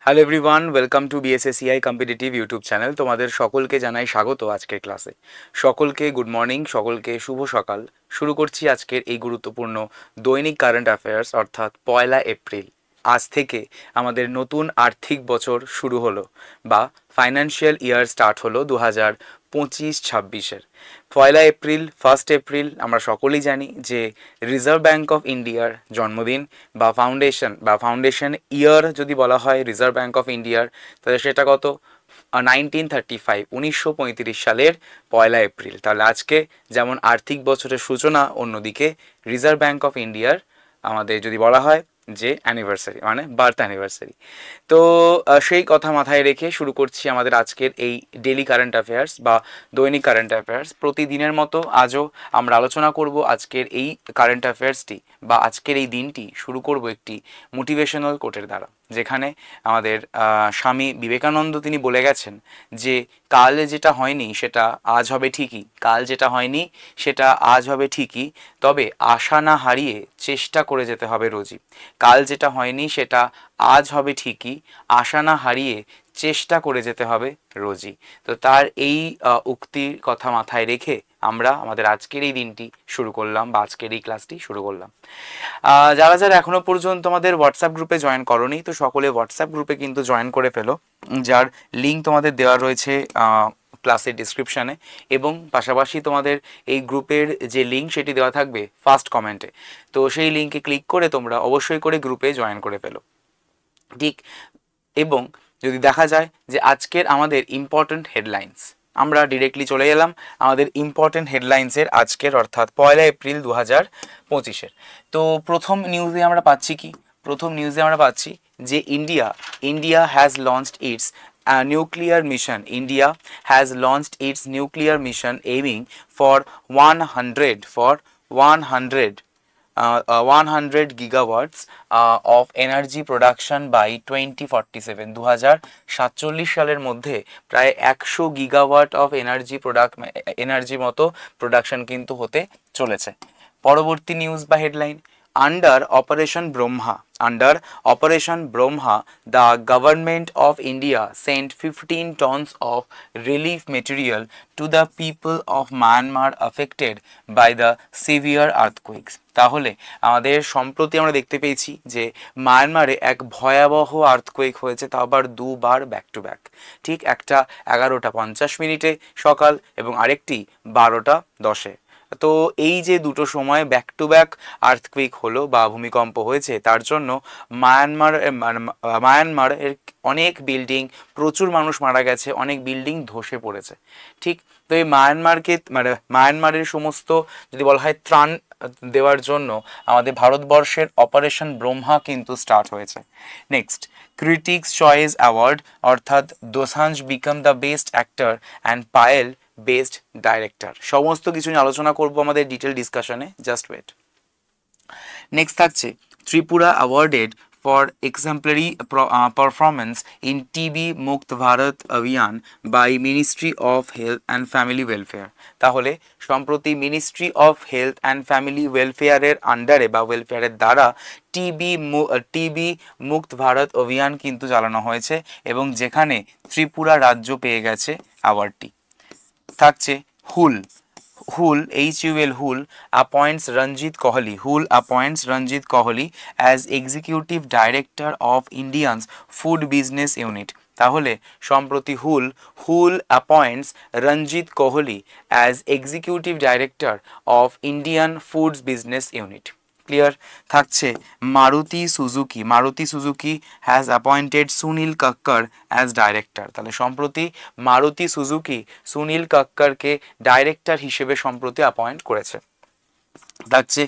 Hello everyone, welcome to BSACI competitive YouTube channel. তোমাদের সকলকে জানাই স্বাগত আজকের ক্লাসে। সকলকে গুড মর্নিং, সকলকে শুভ সকাল। শুরু করছি আজকের এই গুরুত্বপূর্ণ দৈনিক কারেন্ট অ্যাফেয়ার্স, অর্থাৎ 1 এপ্রিল। আজ থেকে আমাদের নতুন আর্থিক বছর শুরু হলো, বা ফাইন্যান্সিয়াল ইয়ার স্টার্ট হলো 2025-26-এর। 1 এপ্রিল, 1 এপ্রিল আমরা সকলেই জানি যে রিজার্ভ ব্যাঙ্ক অফ ইন্ডিয়ার জন্মদিন, বা ফাউন্ডেশন ইয়ার যদি বলা হয় রিজার্ভ ব্যাঙ্ক অফ ইন্ডিয়ার, তাহলে সেটা কত? 1935, 1935 সালের 1 এপ্রিল। তাহলে আজকে যেমন আর্থিক বছরের সূচনা, অন্যদিকে রিজার্ভ ব্যাঙ্ক অফ ইন্ডিয়ার আমাদের যদি বলা হয় যে অ্যানিভার্সারি, মানে বার্থ অ্যানিভার্সারি। তো সেই কথা মাথায় রেখে শুরু করছি আমাদের আজকের এই ডেলি কারেন্ট অ্যাফেয়ার্স বা দৈনিক কারেন্ট অ্যাফেয়ার্স। প্রতিদিনের মতো আজও আমরা আলোচনা করব আজকের এই কারেন্ট অ্যাফেয়ার্সটি, বা আজকের এই দিনটি শুরু করব একটি মোটিভেশনাল কোটের দ্বারা, যেখানে আমাদের স্বামী বিবেকানন্দ তিনি বলে গেছেন যে কাল যেটা হয়নি সেটা আজ হবে ঠিকই, কাল যেটা হয়নি সেটা আজ হবে ঠিকই, তবে আশা না হারিয়ে চেষ্টা করে যেতে হবে রোজই। কাল যেটা হয়নি সেটা আজ হবে ঠিকই, আশা না হারিয়ে চেষ্টা করে যেতে হবে রোজই। তো তার এই উক্তির কথা মাথায় রেখে আমরা আমাদের আজকের এই দিনটি শুরু করলাম, বা আজকের এই ক্লাসটি শুরু করলাম। যারা যারা এখনো পর্যন্ত আমাদের হোয়াটসঅ্যাপ গ্রুপে জয়েন করোনি, তো সকলে হোয়াটসঅ্যাপ গ্রুপে কিন্তু জয়েন করে ফেলো, যার লিঙ্ক তোমাদের দেওয়া রয়েছে ক্লাসের ডিসক্রিপশানে, এবং পাশাপাশি তোমাদের এই গ্রুপের যে লিঙ্ক সেটি দেওয়া থাকবে ফার্স্ট কমেন্টে। তো সেই লিঙ্কে ক্লিক করে তোমরা অবশ্যই করে গ্রুপে জয়েন করে ফেলো, ঠিক। এবং যদি দেখা যায় যে আজকের আমাদের ইম্পর্ট্যান্ট হেডলাইন্স, আমরা ডিরেক্টলি চলে এলাম আমাদের ইম্পর্ট্যান্ট হেডলাইন্সের আজকের, অর্থাৎ 1 এপ্রিল 2025-এর। তো প্রথম নিউজে আমরা পাচ্ছি কি? প্রথম নিউজে আমরা পাচ্ছি যে India has launched it's nuclear mission. India has launched its nuclear mission aiming for 100 gigawatts of energy production by 2047. 2047 সালের মধ্যে প্রায় 100 গিগাওয়াট অফ এনার্জি মতো প্রোডাকশন কিন্তু হতে চলেছে। পরবর্তী নিউজ বা headline, Under Operation Brahma, the government of India sent 15 tons of relief material to the people of Myanmar affected by the severe earthquakes. তাহলে আমাদের সম্প্রতি আমরা দেখতে পেয়েছি যে মায়ানমারে এক ভয়াবহ আর্থকোয়েক হয়েছে, তা আবার দুবার ব্যাক টু ব্যাক, ঠিক একটা 11:50 সকাল এবং আরেকটি 12:10। তো এই যে দুটো সময় ব্যাক টু ব্যাক আর্থকুইক হলো বা ভূমিকম্প হয়েছে, তার জন্য মায়ানমারের অনেক বিল্ডিং, প্রচুর মানুষ মারা গেছে, অনেক বিল্ডিং ধসে পড়েছে, ঠিক। তো এই মায়ানমারের সমস্ত যদি বলা হয় ত্রাণ দেওয়ার জন্য আমাদের ভারতবর্ষের অপারেশন ব্রহ্মা কিন্তু স্টার্ট হয়েছে। নেক্সট, ক্রিটিক্স চয়েস অ্যাওয়ার্ড, অর্থাৎ Dosanjh become the best actor and Payel best director. সমস্ত কিছু নিয়ে আলোচনা করব আমাদের ডিটেল ডিসকাশনে, জাস্ট ওয়েট। নেক্সট থাকছে Tripura awarded for exemplary performance in TB মুক্ত ভারত অভিযান by Ministry of Health and Family Welfare। তাহলে সম্প্রতি ministry of health and family ওয়েলফেয়ারের আন্ডারে বা ওয়েলফেয়ারের দ্বারা টিবি মুক্ত ভারত অভিযান কিন্তু চালানো হয়েছে, এবং যেখানে ত্রিপুরা রাজ্য পেয়ে গেছে অ্যাওয়ার্ডটি। থাকছে হুল appoints Ranjit Kohli as Executive Director of India's Food Business Unit। তাহলে সম্প্রতি হুল appoints Ranjit Kohli as Executive Director of Indian Foods Business Unit। Clear. থাকছে Maruti Suzuki has appointed Sunil Kakkar as director. তাহলে সম্প্রতি মারুতি সুজুকি সুনীল কাক্করকে ডাইরেক্টর হিসেবে সম্প্রতি অ্যাপয়েন্ট করেছে। থাকছে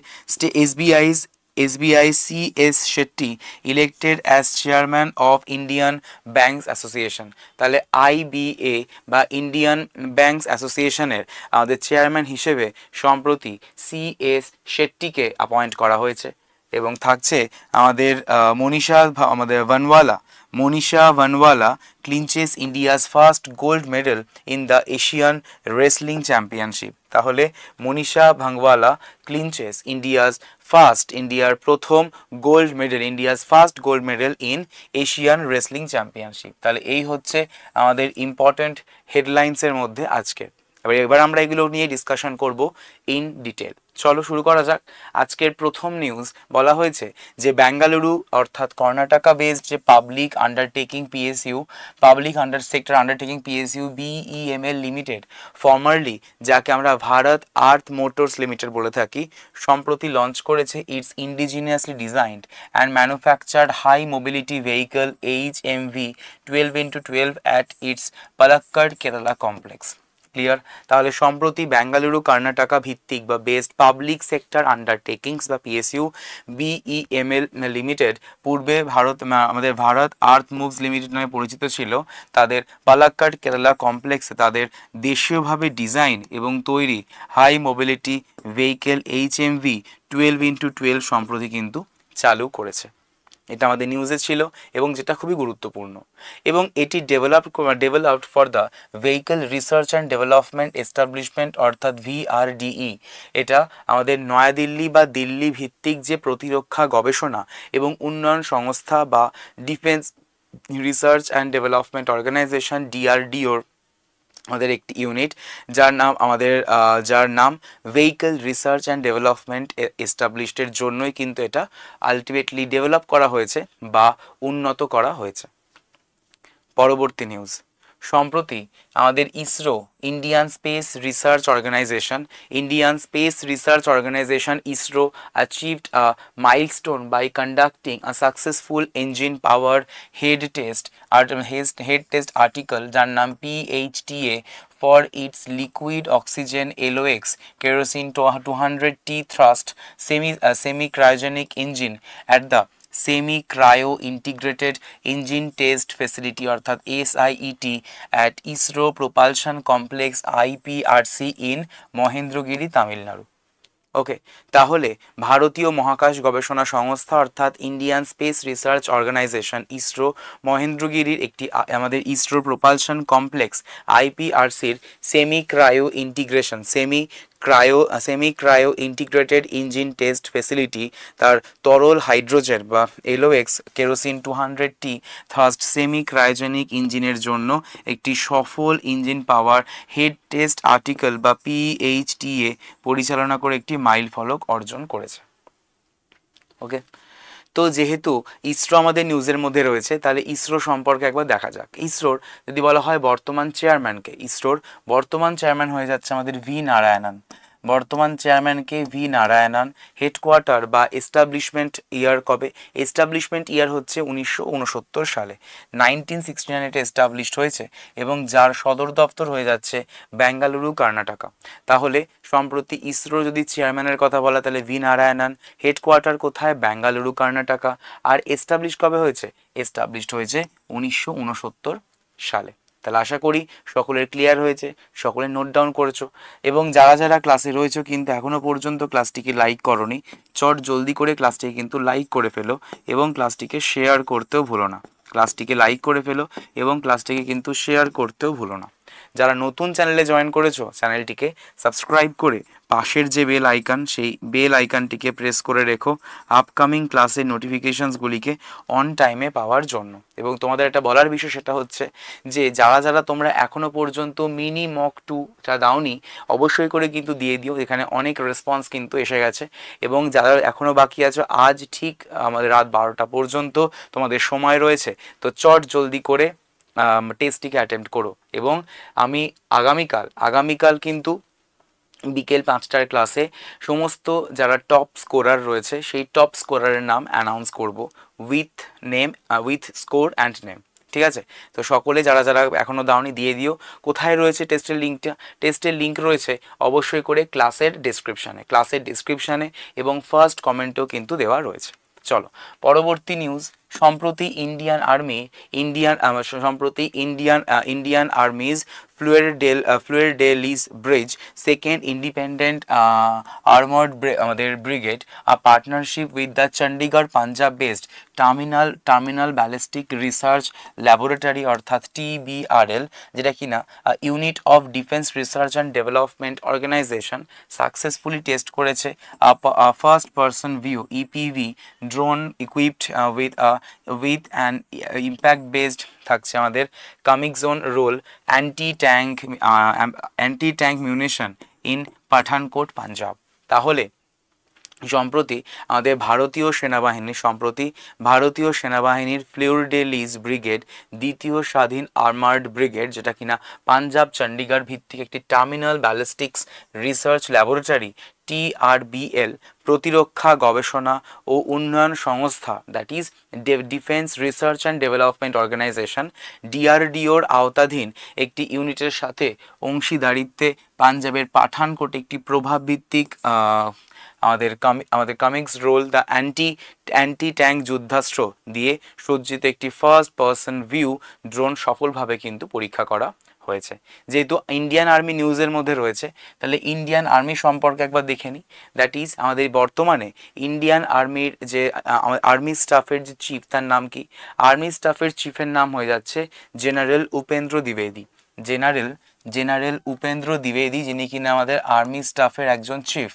SBI CS Shetty elected as chairman of Indian Banks Association। তাহলে IBA বা ইন্ডিয়ান ব্যাংকস অ্যাসোসিয়েশনের আমাদের চেয়ারম্যান হিসেবে সম্প্রতি CS শেট্টিকে অ্যাপয়েন্ট করা হয়েছে। এবং থাকছে আমাদের Manisha Bhanwala clinches India's first gold medal in the Asian wrestling championship. তাহলে মনীষা ভানওয়ালা ক্লিনচেস ইন্ডিয়ার প্রথম first gold medal in Asian wrestling championship. তাহলে এই হচ্ছে আমাদের ইম্পর্টেন্ট হেডলাইন্সের মধ্যে আজকে। এবার আমরা এগুলো নিয়ে ডিসকাশন করব ইন ডিটেল। চলো শুরু করা যাক। আজকের প্রথম নিউজ বলা হয়েছে যে বেঙ্গালুরু অর্থাৎ কর্ণাটকা বেসড যে public sector undertaking PSU BEML limited, formerly যাকে আমরা ভারত আর্থ মোটরস লিমিটেড বলে থাকি, সম্প্রতি লঞ্চ করেছে its indigenously designed and manufactured high mobility vehicle HMV 12x12 at its Palakkad Kerala complex. Clear? তাহলে সম্প্রতি বেঙ্গালুরু কর্ণাটকা ভিত্তিক বা বেসড পাবলিক সেক্টর আন্ডারটেকিংস বা PSU BEML লিমিটেড, পূর্বে আমাদের ভারত আর্থ মুভস লিমিটেড নামে পরিচিত ছিল, তাদের পালাক্কাড কেরালা কমপ্লেক্সে তাদের দেশীয়ভাবে ডিজাইন এবং তৈরি high mobility vehicle HMV 12x12 সম্প্রতি কিন্তু চালু করেছে। এটা আমাদের নিউজে ছিল এবং যেটা খুবই গুরুত্বপূর্ণ। এবং এটি developed for the vehicle research and development establishment অর্থাৎ VRDE। এটা আমাদের নয়াদিল্লি বা দিল্লি ভিত্তিক যে প্রতিরক্ষা গবেষণা এবং উন্নয়ন সংস্থা বা defence research and development organisation DRDOর আমাদের একটি ইউনিট, যার নাম ভেহিকল রিসার্চ অ্যান্ড ডেভেলপমেন্ট এস্টাবলিশডের জন্যই কিন্তু এটা আলটিমেটলি ডেভেলপ করা হয়েছে বা উন্নত করা হয়েছে। পরবর্তী নিউজ, সম্প্রতি আমাদের Indian space research organisation ISRO achieved a milestone by conducting a successful engine power head test article যার নাম PHTA for its liquid oxygen LOX kerosene 200T thrust semi cryogenic engine at the semi cryo integrated engine test facility অর্থাৎ SIET at ISRO propulsion complex IPRC in Mahendragiri, Tamil Nadu. Okay, তাহলে ভারতীয় মহাকাশ গবেষণা সংস্থা অর্থাৎ Indian space research organisation ISRO মহেন্দ্রগিরির একটি আমাদের ইসরো প্রোপালশন কমপ্লেক্স IPRCর semi cryo integrated engine test facility তার তরল হাইড্রোজেন বা LOX kerosene 200T thrust semi cryogenic ইঞ্জিনের জন্য একটি সফল engine power head test article বা PHTA পরিচালনা করে একটি মাইল ফলক অর্জন করেছে। ওকে, তো যেহেতু ইসরো আমাদের নিউজের মধ্যে রয়েছে, তাহলে ইসরো সম্পর্কে একবার দেখা যাক। ইসরোর যদি বলা হয় বর্তমান চেয়ারম্যানকে, ইসরোর বর্তমান চেয়ারম্যান হয়ে যাচ্ছে আমাদের V নারায়ণন। হেডকোয়ার্টার বা এস্টাবলিশমেন্ট ইয়ার কবে? এস্টাবলিশমেন্ট ইয়ার হচ্ছে 1969 সালে, 1969 এটা এস্টাবলিশড হয়েছে এবং যার সদর দপ্তর হয়ে যাচ্ছে বেঙ্গালুরু, কর্ণাটকা। তাহলে সম্প্রতি ইসরো যদি চেয়ারম্যানের কথা বলা তাহলে V নারায়ণন, হেডকোয়ার্টার কোথায়? বেঙ্গালুরু, কর্ণাটকা। আর এস্টাবলিশ কবে হয়েছে? এস্টাবলিশড হয়েছে 1969 সালে। তাহলে আশা করি সকলের ক্লিয়ার হয়েছে, সকলে নোট ডাউন করেছো। এবং যারা যারা ক্লাসে রয়েছো কিন্তু এখনও পর্যন্ত ক্লাসটিকে লাইক করোনি, চট জলদি করে ক্লাসটিকে কিন্তু লাইক করে ফেলো এবং ক্লাসটিকে শেয়ার করতেও ভুলো না। ক্লাসটিকে কিন্তু শেয়ার করতেও ভুলো না। যারা নতুন চ্যানেলে জয়েন করেছো চ্যানেলটিকে সাবস্ক্রাইব করে পাশের যে বেল আইকন, সেই বেল আইকনটিকে প্রেস করে রেখো আপকামিং ক্লাসের নোটিফিকেশনসগুলিকে অন টাইমে পাওয়ার জন্য। এবং তোমাদের একটা বলার বিষয় সেটা হচ্ছে যে যারা যারা তোমরা এখনও পর্যন্ত মিনি মক 2টা দাওনি অবশ্যই করে কিন্তু দিয়ে দিও, এখানে অনেক রেসপন্স কিন্তু এসে গেছে। এবং যারা এখনও বাকি আছো, আজ ঠিক আমাদের রাত 12টা পর্যন্ত তোমাদের সময় রয়েছে, তো চট জলদি করে টেস্টটিকে অ্যাটেম্প্ট করো। এবং আমি আগামীকাল কিন্তু বিকেল 5টার ক্লাসে সমস্ত যারা টপ স্কোরার রয়েছে সেই টপ স্কোরারের নাম অ্যানাউন্স করব উইথ স্কোর অ্যান্ড নেম। ঠিক আছে? তো সকলে যারা যারা এখনও দাওনি দিয়ে দিও। কোথায় রয়েছে টেস্টের লিঙ্কটা? টেস্টের লিঙ্ক রয়েছে অবশ্যই করে ক্লাসের ডিসক্রিপশানে এবং ফার্স্ট কমেন্টেও কিন্তু দেওয়া রয়েছে। চলো পরবর্তী নিউজ, সম্প্রতি Indian army's fleur de lis bridge second independent আমাদের brigade a partnership with the Chandigarh Punjab based terminal ballistic research laboratory অর্থাৎ TBRL, যেটা কিনা unit of defence research and development organisation successfully test করেছে first person view EPV drone equipped with an impact based থাকছে আমাদের comic zone role anti tank munition in Pathankot Punjab. তাহলে সম্প্রতি ভারতীয় সেনাবাহিনীর ফ্লুয়ের-ডে-লিস ব্রিগেড দ্বিতীয় স্বাধীন আর্মার্ড ব্রিগেড, যেটা কিনা পাঞ্জাব চণ্ডীগড় ভিত্তিক একটি terminal ballistics research laboratory TRBL প্রতিরক্ষা গবেষণা ও উন্নয়ন সংস্থা, that is defence research and development organisation DRDOর আওতাধীন একটি ইউনিটের সাথে অংশীদারিত্বে পাঞ্জাবের পাঠানকোটে একটি প্রভাবভিত্তিক আমাদের comics role the anti tank যুদ্ধাস্ত্র দিয়ে সজ্জিত একটি ফার্স্ট পারসন ভিউ ড্রোন সফলভাবে কিন্তু পরীক্ষা করা হয়েছে। যেহেতু ইন্ডিয়ান আর্মি নিউজের মধ্যে রয়েছে, তাহলে ইন্ডিয়ান আর্মি সম্পর্কে একবার দেখে নিই। দ্যাট ইজ আমাদের বর্তমানে ইন্ডিয়ান আর্মির যে আর্মি স্টাফের যে চিফ, তার নাম কি? আর্মি স্টাফের চিফের নাম হয়ে যাচ্ছে জেনারেল উপেন্দ্র দ্বিবেদী। জেনারেল উপেন্দ্র দ্বিবেদী, যিনি কিনা আমাদের আর্মি স্টাফের একজন চিফ।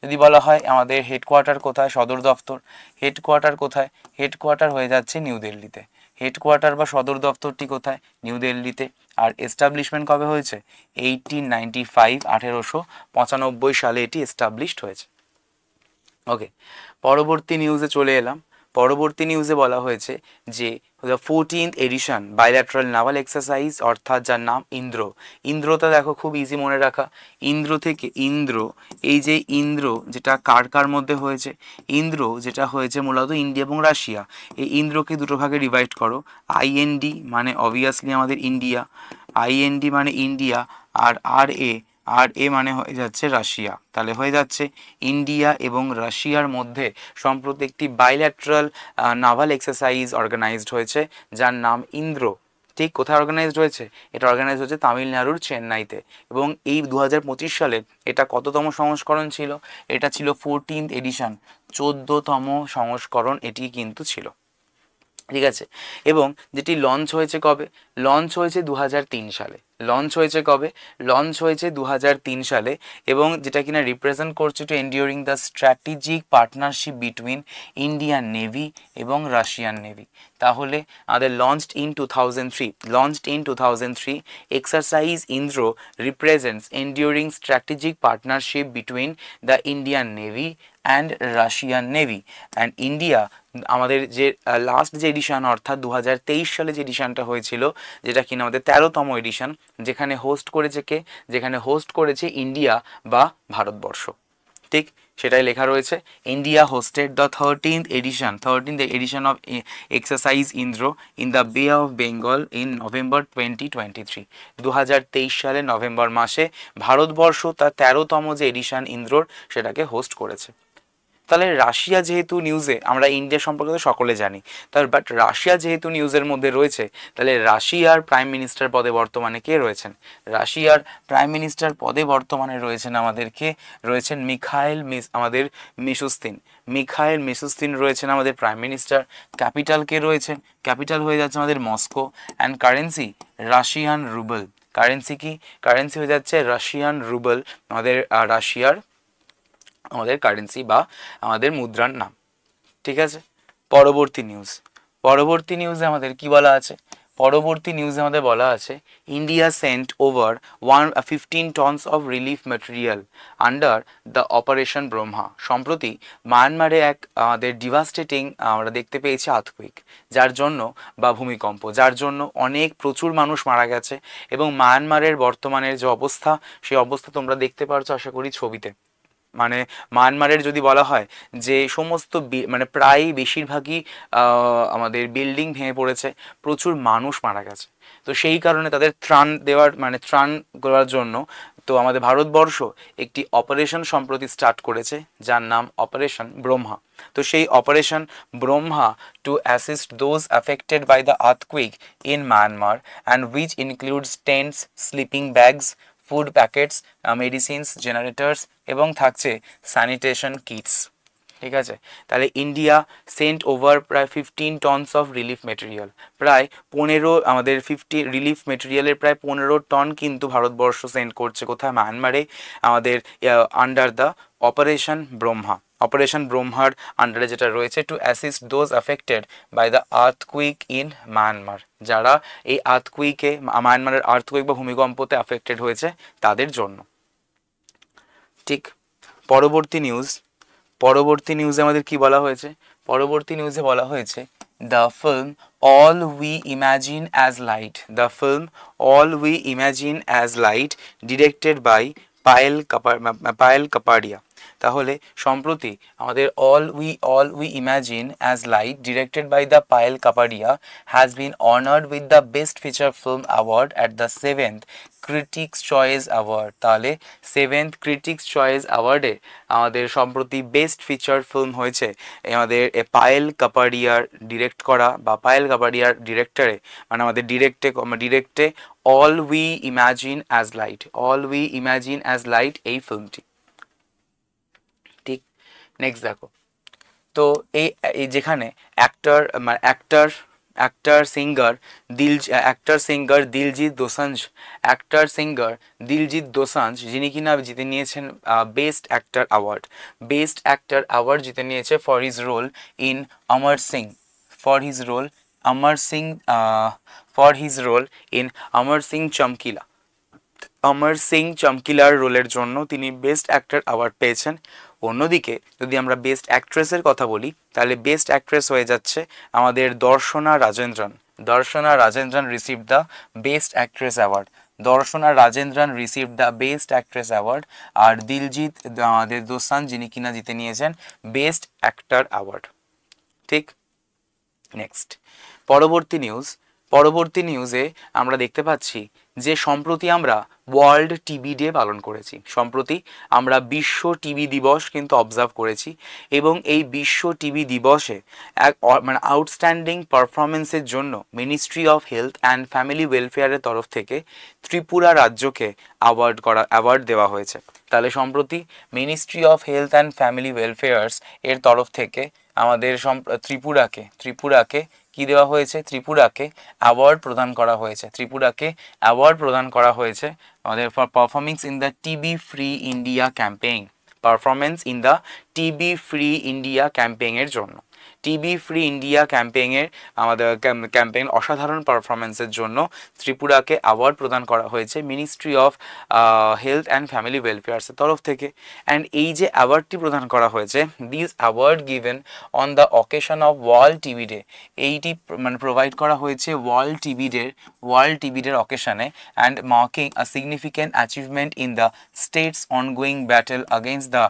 যদি বলা হয় আমাদের হেডকোয়ার্টার কোথায়, সদর দপ্তর, হেডকোয়ার্টার কোথায়? হেডকোয়ার্টার হয়ে যাচ্ছে নিউ দিল্লিতে। হেডকোয়ার্টার বা সদর দপ্তরটি কোথায়? নিউ দিল্লিতে। আর এস্টাবলিশমেন্ট কবে হয়েছে? 1895 সালে এটি এস্টাবলিশড হয়েছে। ওকে, পরবর্তী নিউজে চলে এলাম। পরবর্তী নিউজে বলা হয়েছে যে the 14th edition bilateral naval exercise, অর্থাৎ যার নাম ইন্দ্রটা দেখো খুব ইজি মনে রাখা। এই যে ইন্দ্র যেটা কার মধ্যে হয়েছে? ইন্দ্র যেটা হয়েছে মূলত ইন্ডিয়া এবং রাশিয়া। এই ইন্দ্রকে দুটো ভাগে ডিভাইড করো। IND মানে অবভিয়াসলি আমাদের ইন্ডিয়া, IND মানে ইন্ডিয়া, আর RA মানে হয়ে যাচ্ছে রাশিয়া। তাহলে হয়ে যাচ্ছে ইন্ডিয়া এবং রাশিয়ার মধ্যে সম্প্রতি একটি বাইল্যাটারাল নাভাল এক্সারসাইজ অর্গানাইজড হয়েছে, যার নাম ইন্দ্র। ঠিক কোথায় অর্গানাইজড হয়েছে? এটা অর্গানাইজ হচ্ছে তামিলনাড়ুর চেন্নাইতে। এবং এই 2025 সালে এটা কততম সংস্করণ ছিল? এটা ছিল 14th এডিশন, 14তম সংস্করণ এটি কিন্তু ছিল। ঠিক আছে, এবং যেটি লঞ্চ হয়েছে কবে? লঞ্চ হয়েছে 2003 সালে। লঞ্চ হয়েছে কবে? লঞ্চ হয়েছে 2003 সালে, এবং যেটা কিনা রিপ্রেজেন্ট করছে to enduring the strategic partnership between Indian navy এবং রাশিয়ান নেভি। তাহলে আমাদের launched in 2003 exercise Indra represents enduring strategic partnership between the Indian navy and Russian navy and India. আমাদের যে লাস্ট যে এডিশন, অর্থাৎ 2023 সালে যে এডিশনটা হয়েছিল, যেটা কিনা আমাদের 13তম এডিশন, যেখানে হোস্ট করেছে ইন্ডিয়া বা ভারতবর্ষ। ঠিক সেটাই লেখা রয়েছে, India hosted the 13th edition of exercise Indra in the বে অফ বেঙ্গল ইন নভেম্বর 2023। 2023 সালে নভেম্বর মাসে ভারতবর্ষ তার 13তম যে এডিশন ইন্দ্রর সেটাকে হোস্ট করেছে। তাহলে রাশিয়া যেহেতু নিউজে, আমরা ইন্ডিয়া সম্পর্কে তো সকলে জানি, বাট রাশিয়া যেহেতু নিউজের মধ্যে রয়েছে, তাহলে রাশিয়ার প্রাইম মিনিস্টার পদে বর্তমানে কে রয়েছেন? রাশিয়ার প্রাইম মিনিস্টার পদে বর্তমানে রয়েছেন রয়েছেন মিখাইল মিশুস্তিন রয়েছেন আমাদের প্রাইম মিনিস্টার। ক্যাপিটাল কে রয়েছেন? ক্যাপিটাল হয়ে যাচ্ছে আমাদের Moscow. And currency Russian Rubel. Currency কি? কারেন্সি হয়ে যাচ্ছে রাশিয়ান রুবেল, আমাদের রাশিয়ার কারেন্সি বা আমাদের মুদ্রার নাম। ঠিক আছে, পরবর্তী নিউজে আমাদের কি বলা আছে? পরবর্তী নিউজে আমাদের বলা আছে India sent over 15 tons of relief material under the operation Brahma. সম্প্রতি মায়ানমারে এক আমাদের ডিভাস্টেটিং আমরা দেখতে পেয়েছি আর্থকুইক, যার জন্য বা ভূমিকম্প, যার জন্য প্রচুর মানুষ মারা গেছে। এবং মায়ানমারের বর্তমানের যে অবস্থা, সেই অবস্থা তোমরা দেখতে পারছো আশা করি ছবিতে। মানে মায়ানমারের যদি বলা হয় যে সমস্ত মানে প্রায় বেশিরভাগই আমাদের বিল্ডিং ভেঙে পড়েছে, প্রচুর মানুষ মারা গেছে। তো সেই কারণে তাদের ত্রাণ দেওয়ার জন্য তো আমাদের ভারতবর্ষ একটি অপারেশন সম্প্রতি স্টার্ট করেছে যার নাম অপারেশন ব্রহ্মা। তো সেই operation Brahma to assist those affected by the earthquake in Myanmar and which includes tents, sleeping bags, food packets, medicines, generators এবং থাকছে স্যানিটেশন কিটস। ঠিক আছে, তাহলে ইন্ডিয়া সেন্ট ওভার প্রায় 15 টনস অফ রিলিফ মেটেরিয়াল, প্রায় 15 আমাদের রিলিফ মেটেরিয়ালের প্রায় 15 টন কিন্তু ভারতবর্ষ সেন্ড করছে কোথায়, মায়ানমারে, আমাদের under the operation Brahma. Operation ব্রহ্মার আন্ডারে যেটা রয়েছে to assist those affected by the earthquake in Myanmar, যারা এই আর্থকুইকে মায়ানমারের আর্থকুইক বা ভূমিকম্পতে অ্যাফেক্টেড হয়েছে তাদের জন্য। ঠিক, পরবর্তী নিউজে আমাদের কি বলা হয়েছে, পরবর্তী নিউজে বলা হয়েছে the film all we imagine as light, the film all we imagine as light directed by Payal Kapadia. তাহলে সম্প্রতি আমাদের all we imagine as light directed by the Payal Kapadia has been honoured with the best feature film award at the 7th critics choice award. তাহলে 7th critics choice অ্যাওয়ার্ডে আমাদের সম্প্রতি best feature film হয়েছে আমাদের Payel কাপাডিয়ার direct করা বা পায়েল কাপাডিয়ার ডিরেক্টরে, মানে আমাদের ডিরেক্টে all we imagine as light এই ফিল্মটি। ঠিক, নেক্সট দেখো, তো এই যেখানে অ্যাক্টর সিঙ্গার দিলজিৎ দোসাঞ্জ যিনি কিনা জিতে নিয়েছেন বেস্ট অ্যাক্টর অ্যাওয়ার্ড জিতে নিয়েছে for his role in Amar Singh in Amar Singh চমকিলার রোলের জন্য তিনি বেস্ট অ্যাক্টর অ্যাওয়ার্ড পেয়েছেন। অন্যদিকে যদি আমরা বেস্ট অ্যাক্ট্রেসের কথা বলি তাহলে বেস্ট অ্যাক্ট্রেস হয়ে যাচ্ছে আমাদের Darshana Rajendran received the best actress award, আর দিলজিৎ দোসাঞ্জ যিনি কিনা জিতে নিয়েছেন বেস্ট অ্যাক্টর অ্যাওয়ার্ড। ঠিক, নেক্সট পরবর্তী নিউজে আমরা দেখতে পাচ্ছি যে সম্প্রতি আমরা ওয়ার্ল্ড টিবি ডে পালন করেছি, সম্প্রতি আমরা বিশ্ব টিবি দিবস কিন্তু অবজার্ভ করেছি এবং এই বিশ্ব টিবি দিবসে আউটস্ট্যান্ডিং পারফরমেন্সের জন্য ministry of health and family ওয়েলফেয়ারের তরফ থেকে ত্রিপুরা রাজ্যকে অ্যাওয়ার্ড দেওয়া হয়েছে। তাহলে সম্প্রতি ministry of health and family welfare's এর তরফ থেকে আমাদের ত্রিপুরাকে কি দেওয়া হয়েছে, ত্রিপুরাকে অ্যাওয়ার্ড প্রদান করা হয়েছে আমাদের for performance in the TB free India ক্যাম্পেইনের জন্য। টিবি ফ্রি ইন্ডিয়া ক্যাম্পেইন অসাধারণ পারফরমেন্সের জন্য ত্রিপুরাকে অ্যাওয়ার্ড প্রদান করা হয়েছে ministry of health and family ওয়েলফেয়ার্সের তরফ থেকে। অ্যান্ড এই যে অ্যাওয়ার্ডটি প্রদান করা হয়েছে, this award given on the occasion of world TB day, এইটি প্রোভাইড করা হয়েছে ওয়ার্ল্ড টিবি ডের অকেশনে and marking a significant achievement in the state's ongoing battle against the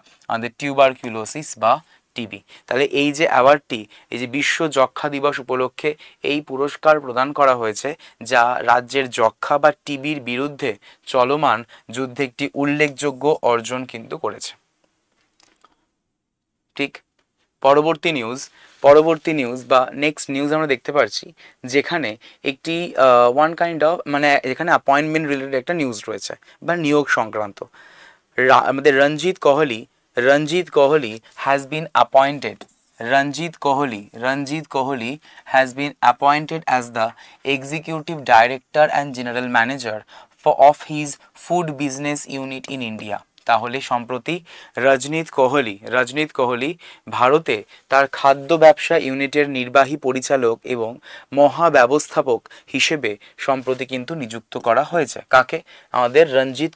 tuberculosis বা টিবি। তাহলে এই যে অ্যাওয়ার্ডটি, এই যে বিশ্ব যক্ষ্মা দিবস উপলক্ষে এই পুরস্কার প্রদান করা হয়েছে, যা রাজ্যের যক্ষ্মা বা টিবির বিরুদ্ধে চলমান যুদ্ধে একটি উল্লেখযোগ্য অর্জন কিন্তু করেছে। ঠিক, পরবর্তী নিউজ বা নেক্সট নিউজ আমরা দেখতে পাচ্ছি যেখানে একটি ওয়ান কাইন্ড অফ এখানে অ্যাপয়েন্টমেন্ট রিলেটেড একটা নিউজ রয়েছে বা নিয়োগ সংক্রান্ত। আমাদের রঞ্জিত Kohli has been appointed has been appointed as the executive director and general manager of his food business unit in India। তাহলে সম্প্রতি রজনীত কোহলি ভারতে তার খাদ্য ব্যবসা ইউনিটের নির্বাহী পরিচালক এবং মহাব্যবস্থাপক হিসেবে সম্প্রতি কিন্তু নিযুক্ত করা হয়েছে। কাকে? আমাদের রঞ্জিত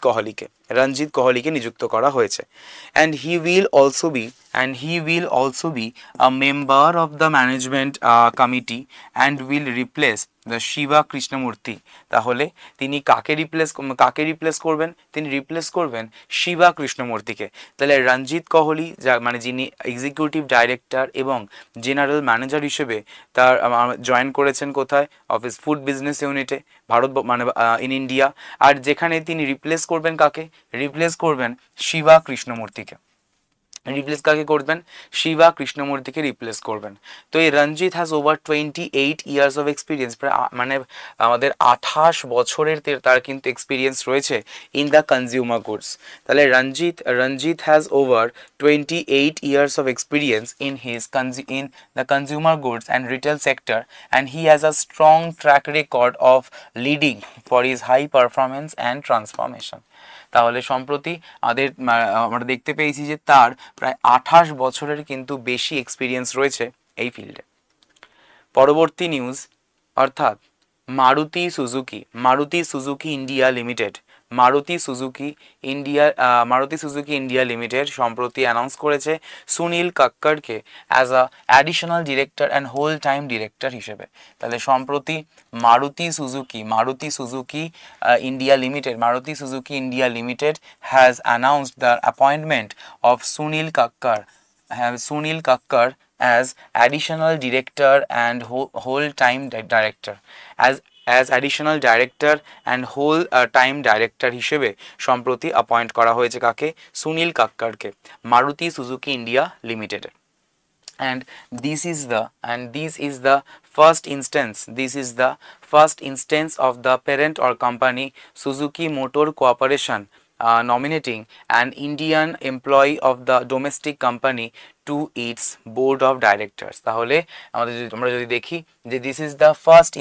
কোহলিকে নিযুক্ত করা হয়েছে। And he will also be and he will also be a member of the management committee and will replace the Shiva Krishnamurthy. তাহলে তিনি কাকে রিপ্লেস করবেন? তিনি রিপ্লেস করবেন শিবা কৃষ্ণমূর্তিকে। তাহলে রঞ্জিত কোহলি যা মানে যিনি এক্সিকিউটিভ ডাইরেক্টর এবং জেনারেল ম্যানেজার হিসেবে তার জয়েন করেছেন কোথায়? অফিস ফুড বিজনেস ইউনিটে, ভারত মানে ইন ইন্ডিয়া। আর যেখানে তিনি রিপ্লেস করবেন কাকে? রিপ্লেস করবেন শিবা কৃষ্ণমূর্তিকে। রিপ্লেস কাকে করবেন? শিবা কৃষ্ণমূর্তিকে রিপ্লেস করবেন। তো এই Ranjit has over 28 years of experience, প্রায় মানে আমাদের 28 বছরের তার কিন্তু এক্সপিরিয়েন্স রয়েছে ইন দ্য কনজিউমার গুডস। তাহলে Ranjit has over 28 years of experience in the consumer goods and retail sector, and he has a strong track record of leading for his high performance and transformation. তাহলে সম্প্রতি আমরা দেখতে পেয়েছি যে তার প্রায় 28 বছরের কিন্তু বেশি এক্সপিরিয়েন্স রয়েছে এই ফিল্ডে। পরবর্তী নিউজ, অর্থাৎ মারুতি সুজুকি ইন্ডিয়া লিমিটেড সম্প্রতি অ্যানাউন্স করেছে সুনীল কাক্কড়কে as a additional director and whole time director হিসেবে। তাহলে সম্প্রতি Maruti Suzuki India limited has announced the appointment of Sunil Kakkar as additional director and whole time director, as additional director and whole time director হিসেবে সম্প্রতি appoint করা হয়েছে কাকে? Sunil কাক্করকে, Maruti Suzuki India লিমিটেডে। and this is the first instance of the parent or company Suzuki Motor Corporation nominating an Indian employee of the domestic company to its board of directors. তাহলে আমরা যদি দেখি যে this is the first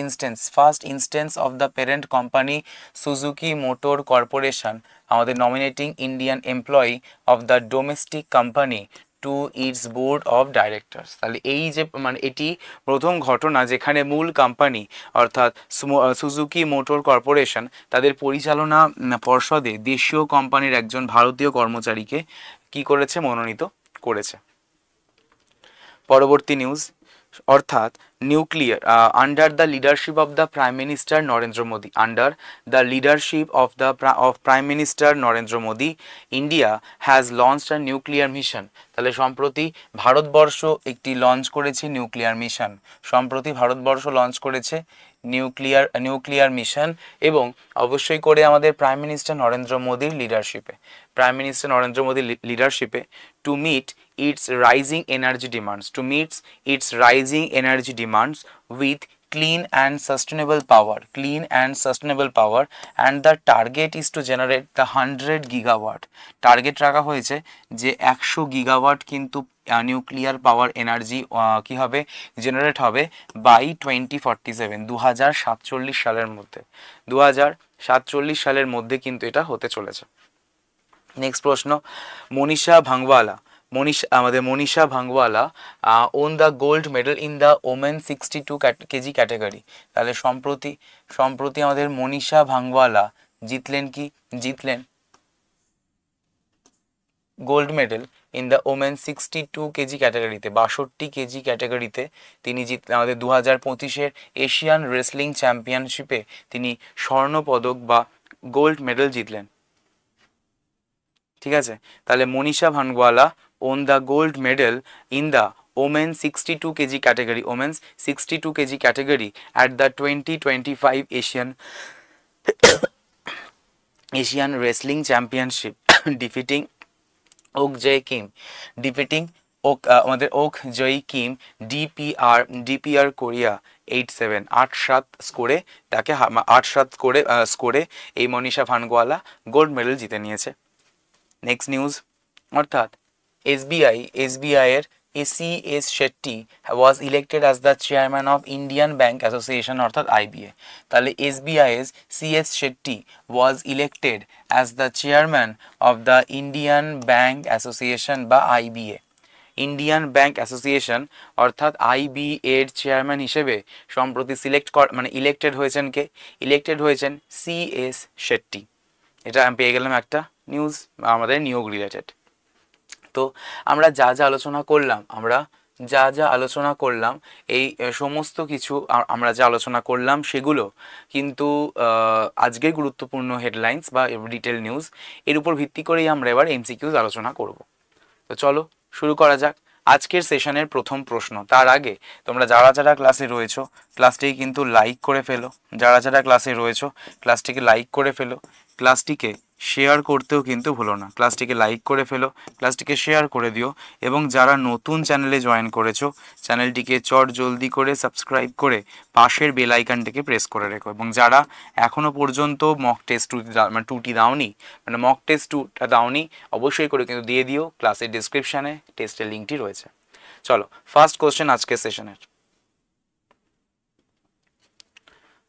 instance of the parent company Suzuki Motor Corporation আমাদের nominating Indian employee of the domestic company to its board of directors. তাহলে এই যে মানে এটি প্রথম ঘটনা যেখানে মূল কোম্পানি অর্থাৎ সুজুকি মোটর কর্পোরেশন তাদের পরিচালনা পর্ষদে দেশীয় কোম্পানির একজন ভারতীয় কর্মচারীকে কি করেছে? মনোনীত করেছে। পরবর্তী নিউজ, অর্থাৎ nuclear under the leadership of the prime minister Narendra Modi India has launched a nuclear mission. তাহলে সম্প্রতি ভারতবর্ষ একটি লঞ্চ করেছে নিউক্লিয়ার মিশন এবং অবশ্যই করে আমাদের প্রাইম মিনিস্টার নরেন্দ্র মোদীর লিডারশিপে to meet its rising energy demands with clean and sustainable power, and the target is to generate the 100 gigawatt. Target রাখা হয়েছে যে 100 গিগাওয়াট কিন্তু নিউক্লিয়ার পাওয়ার এনার্জি কি হবে? জেনারেট হবে বাই 2047 সালের মধ্যে কিন্তু এটা হতে চলেছে। নেক্সট প্রশ্ন, Manisha Bhangwala won the gold medal in the women 62 KG category. তাহলে সম্প্রতি আমাদের মনীষা ভাংওয়ালা জিতলেন gold medal in the women 62 KG ক্যাটাগরিতে, 62 কেজি ক্যাটাগরিতে তিনি আমাদের 2025-এর এশিয়ান রেসলিং চ্যাম্পিয়নশিপে তিনি স্বর্ণপদক বা গোল্ড মেডেল জিতলেন। ঠিক আছে, তাহলে Manisha ভাংওয়ালা won the gold medal in the women's 62 kg category at the 2025 Asian Wrestling Championship, defeating Ok Jae Kim DPR Korea 87 স্কোরে তাকে 8-7 স্কোরে এই মনীষা ভাংওয়ালা গোল্ড মেডেল জিতে নিয়েছে। নেক্সট নিউজ, অর্থাৎ SBI এর C.S. Shetty was elected as the chairman of Indian Bank Association অর্থাৎ IBA। তাহলে SBI এর C.S. Shetty was elected as the chairman of the Indian Bank Association বা IBA। ইন্ডিয়ান ব্যাংক অ্যাসোসিয়েশন অর্থাৎ IBA এর chairman হিসেবে সম্প্রতি elected হয়েছেন C.S. Shetty। এটা আমি পেয়ে গেলাম একটা নিউজ আমাদের নিয়োগ রিলেটেড। তো আমরা যা যা আলোচনা করলাম এই সমস্ত কিছু আমরা যা আলোচনা করলাম সেগুলো কিন্তু আজকের গুরুত্বপূর্ণ হেডলাইন্স বা ডিটেল নিউজ, এর উপর ভিত্তি করেই আমরা এবার এমসিকিউজ আলোচনা করব। তো চলো শুরু করা যাক আজকের সেশনের প্রথম প্রশ্ন। তার আগে তোমরা যারা যারা ক্লাসে রয়েছো ক্লাসটিকে কিন্তু লাইক করে ফেলো, ক্লাসটিকে লাইক করে ফেলো, ক্লাসটিকে শেয়ার করতেও কিন্তু ভুলো না, ক্লাসটিকে লাইক করে ফেলো, ক্লাসটিকে শেয়ার করে দিও। এবং যারা নতুন চ্যানেলে জয়েন করেছো চ্যানেলটিকে চট জলদি করে সাবস্ক্রাইব করে পাশের বেল আইকনটিকে প্রেস করে রেখো। এবং যারা এখনও পর্যন্ত মক টেস্ট টুটি দাওনি, মানে মক টেস্ট টুটা দাওনি, অবশ্যই করে কিন্তু দিয়ে দিও, ক্লাসের ডিসক্রিপশানে টেস্টের লিঙ্কটি রয়েছে। চলো ফার্স্ট কোশ্চেন আজকের সেশনের।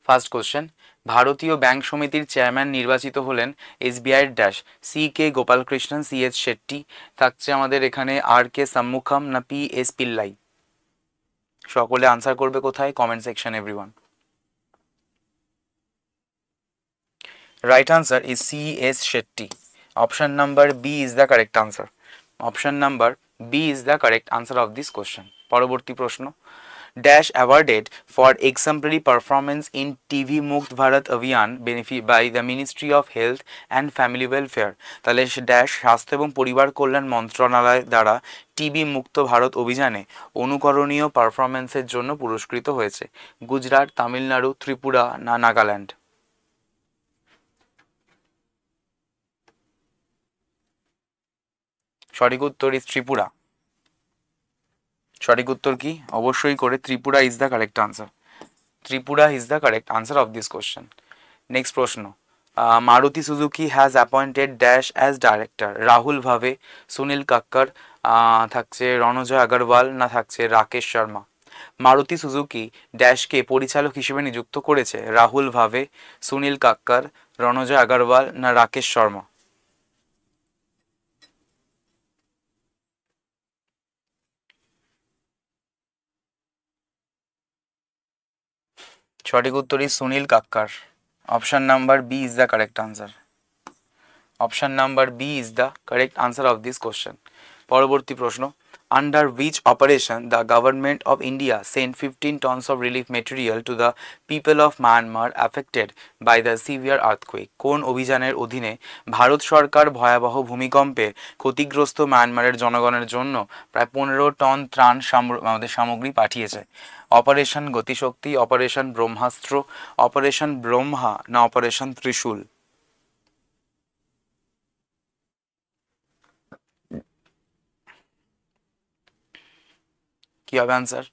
ফার্স্ট কোশ্চেন, ভারতীয় ব্যাংক সমিতির চেয়ারম্যান নির্বাচিত হলেন এসবিআইয়ের dash C K Gopalakrishnan, C S Shetty, থাকছে আমাদের এখানে আর কে সাম্মুখম না পি এস পিল্লাই। সকলে আনসার করবে কোথায়? Comment section everyone. Right answer is C.S. Shetty. Option number B is the correct answer. Option number B is the correct answer of this question. পরবর্তী প্রশ্ন, Dash awarded for exemplary performance in TV Mukt Bharat Abhiyan benefit by the Ministry of Health and Family Welfare. তাহলে dash স্বাস্থ্য এবং পরিবার কল্যাণ মন্ত্রণালয় দ্বারা TB মুক্ত ভারত অভিযানে অনুকরণীয় পারফরমেন্সের জন্য পুরস্কৃত হয়েছে। গুজরাট, তামিলনাড়ু, ত্রিপুরা না নাগাল্যান্ড? সঠিক উত্তর ইজ ত্রিপুরা। সঠিক উত্তর কি? অবশ্যই করে Tripura is the correct answer. Tripura is the correct answer of this question. Next প্রশ্ন, Maruti Suzuki has appointed dash as director? Rahul Bhave, Sunil Kakkar, থাকছে রণজয় আগরওয়াল না থাকছে রাকেশ শর্মা? মারুতি সুজুকি ড্যাশকে পরিচালক হিসেবে নিযুক্ত করেছে রাহুল ভাবে, সুনীল কাক্কর, রণজয় আগরওয়াল না রাকেশ শর্মা? সঠিক উত্তর is Sunil Kakkar. Option number B is the correct answer. Option number B is the correct answer of this question. পরবর্তী প্রশ্ন, under which operation the government of India sent 15 tons of relief material to the people of Myanmar affected by the severe earthquake? কোন অভিযানের অধীনে ভারত সরকার ভয়াবহ ভূমিকম্পে ক্ষতিগ্রস্ত মায়ানমারের জনগণের জন্য প্রায় 15 টন ত্রাণ আমাদের সামগ্রী পাঠিয়েছে? অপারেশন গতিশক্তি, অপারেশন ব্রহ্মাস্ত্র, অপারেশন ব্রহ্মা না অপারেশন ত্রিশূল? কি হবে আনসার?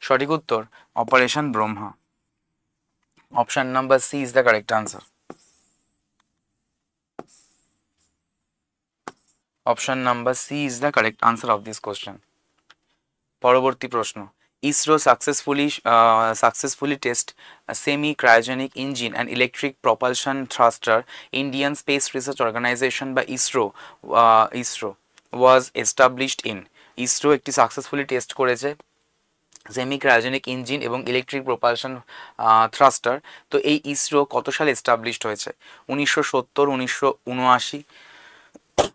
সঠিক উত্তর operation Brahma. Option number C is the correct answer. Option number C is the correct answer of this question. পরবর্তী প্রশ্ন, ISRO successfully test a semi-cryogenic engine and electric propulsion thruster Indian Space Research Organization by ISRO was established in? ISRO একটি successfully test করেছে semi cryogenic engine এবং electric propulsion thruster. তো এই ইসরো কত সালে established হয়েছে? 1970, 1979,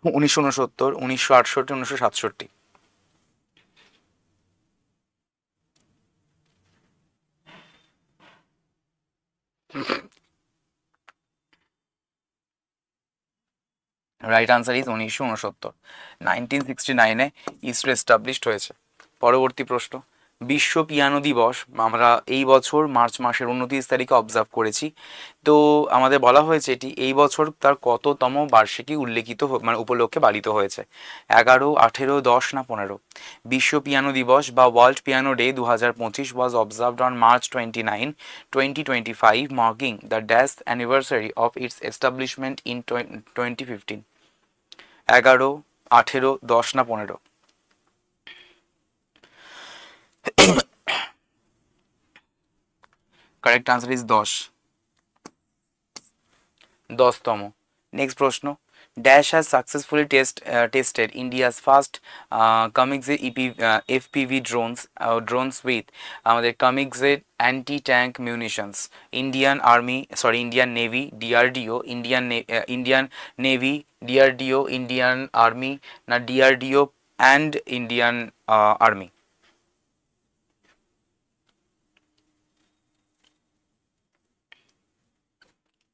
1969, 1968, 1967? Right answer is 1969। 1969-এ ইসরো এস্টাবলিশড হয়েছে। পরবর্তী প্রশ্ন, বিশ্ব পিয়ানো দিবস আমরা এই বছর মার্চ মাসের 29 তারিখে অবজার্ভ করেছি। তো আমাদের বলা হয়েছে এটি এই বছর তার কততম বার্ষিকী উল্লেখিত মানে উপলক্ষে পালিত হয়েছে? 11, 18, 10 না 15? বিশ্ব পিয়ানো দিবস বা world piano day 2025 was observed on March 29, 2025, marking the death anniversary of its establishment in 2015. 11, 18, 10 না 15? Correct answer is 10, 10তম। নেক্সট প্রশ্ন, Dash has successfully tested India's first Kamikze FPV drones with আমাদের Kamikze anti-tank munitions. Indian Navy, DRDO, Indian Navy, DRDO, Indian Army, না DRDO and Indian Army.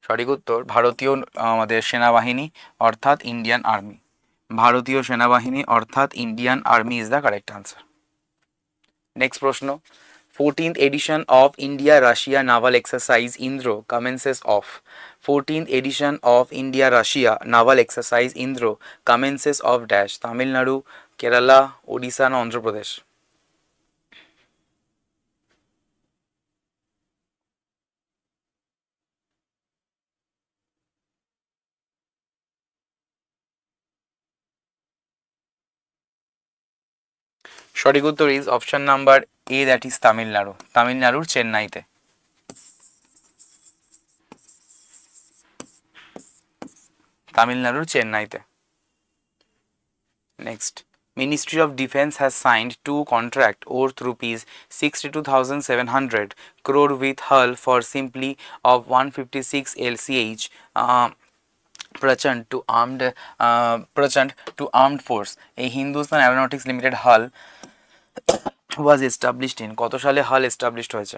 সঠিক উত্তর ভারতীয় আমাদের সেনাবাহিনী অর্থাৎ ইন্ডিয়ান আর্মি। ভারতীয় সেনাবাহিনী অর্থাৎ Indian army is the correct answer. Next প্রশ্ন, 14th edition of India Russia naval exercise Indro commences of 14th edition of India Russia naval exercise Indro commences of dash Tamil Nadu, Kerala, Odisha না অন্ধ্রপ্রদেশ? সঠিক উত্তর is option number A, that is Tamil Nadu. তামিলনাড়ুর চেন্নাইতে। তামিলনাড়ুর চেন্নাইতে। Next, Ministry of Defence has signed two contract worth rupees 62,700 crore with Hull for simply of 156 LCH Prachand to armed force. A Hindustan Aeronautics Limited Hull was established in কত সালে Hull established হয়েছে?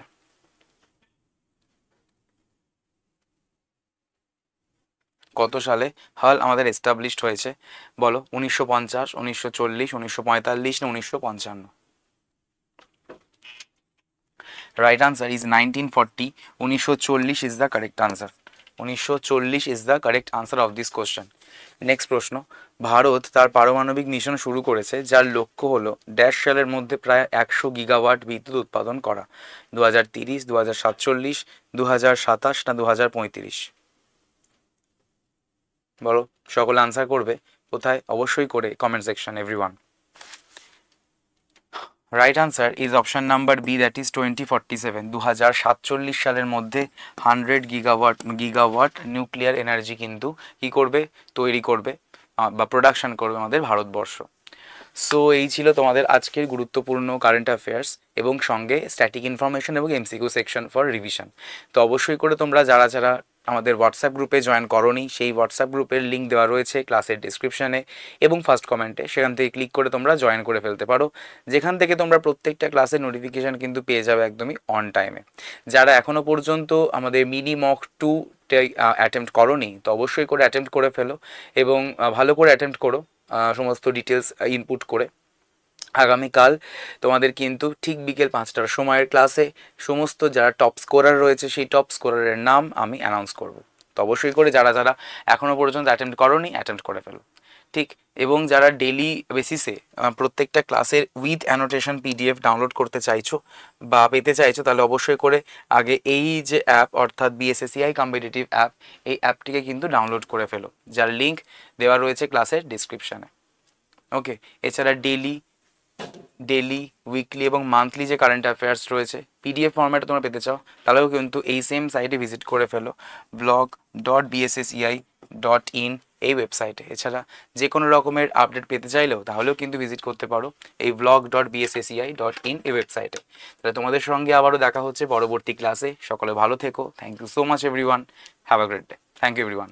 কত সালে হাল আমাদের established হয়েছে বলো? 1950, 1940, 1945 না 1955? Right answer is 1940। 1940 is the correct answer. 1940 is the correct answer of this question. Next প্রশ্ন, ভারত তার পারমাণবিক মিশন শুরু করেছে যার লক্ষ্য হলো ড্যাশ সালের মধ্যে প্রায় 100 গিগাওয়াট বিদ্যুৎ উৎপাদন করা। 2030, 2047, 2027 না 2035? বলো, সকলে আনসার করবে কোথায়? অবশ্যই করে comment section everyone. Right answer is option number B, that is 2047। 2047 সালের মধ্যে 100 গিগাওয়াট নিউক্লিয়ার এনার্জি কিন্তু কি করবে? তৈরি করবে বা প্রোডাকশন করবে আমাদের ভারতবর্ষ। সো এই ছিল তোমাদের আজকের গুরুত্বপূর্ণ কারেন্ট অ্যাফেয়ার্স এবং সঙ্গে স্ট্যাটিক ইনফরমেশন এবং এমসিকিউ সেকশন ফর রিভিশন। তো অবশ্যই করে তোমরা যারা যারা আমাদের হোয়াটসঅ্যাপ গ্রুপে জয়েন করোনি, সেই হোয়াটসঅ্যাপ গ্রুপের লিঙ্ক দেওয়া রয়েছে ক্লাসের ডিসক্রিপশানে এবং ফার্স্ট কমেন্টে, সেখান থেকে ক্লিক করে তোমরা জয়েন করে ফেলতে পারো, যেখান থেকে তোমরা প্রত্যেকটা ক্লাসের নোটিফিকেশান কিন্তু পেয়ে যাবে একদমই অন টাইমে। যারা এখনও পর্যন্ত আমাদের মিনি মক 2 অ্যাটেম্প্ট করোনি, তো অবশ্যই করে অ্যাটেম্প্ট করে ফেলো এবং ভালো করে অ্যাটেম্প্ট করো সমস্ত ডিটেলস ইনপুট করে। আগামীকাল তোমাদের কিন্তু ঠিক বিকেল 5টার সময়ের ক্লাসে সমস্ত যারা টপ স্কোরার রয়েছে সেই টপ স্কোরারের নাম আমি অ্যানাউন্স করব। তো অবশ্যই করে যারা যারা এখনও পর্যন্ত অ্যাটেম্প্ট করোনি অ্যাটেম্প্ট করে ফেলো, ঠিক। এবং যারা ডেলি বেসিসে প্রত্যেকটা ক্লাসের উইথ অ্যানোটেশন পিডিএফ ডাউনলোড করতে চাইছো বা পেতে চাইছো, তাহলে অবশ্যই করে আগে এই যে অ্যাপ অর্থাৎ বিএসএসসিআই কম্পিটিটিভ অ্যাপ, এই অ্যাপটিকে কিন্তু ডাউনলোড করে ফেলো, যার লিঙ্ক দেওয়া রয়েছে ক্লাসের ডিসক্রিপশানে। ওকে, এছাড়া ডেলি, উইকলি এবং মান্থলি যে কারেন্ট অ্যাফেয়ার্স রয়েছে পিডিএফ ফরম্যাটে তোমরা পেতে চাও, তাহলেও কিন্তু এই সেম সাইটে ভিজিট করে ফেলো, blog.bssei.in এই ওয়েবসাইটে। এছাড়া যে কোনো রকমের আপডেট পেতে চাইলেও তাহলেও কিন্তু ভিজিট করতে পারো এই blog.bssei.in এই ওয়েবসাইটে। তাহলে তোমাদের সঙ্গে আবারও দেখা হচ্ছে পরবর্তী ক্লাসে। সকলে ভালো থেকো। Thank you so much everyone. Have a great day. Thank you everyone.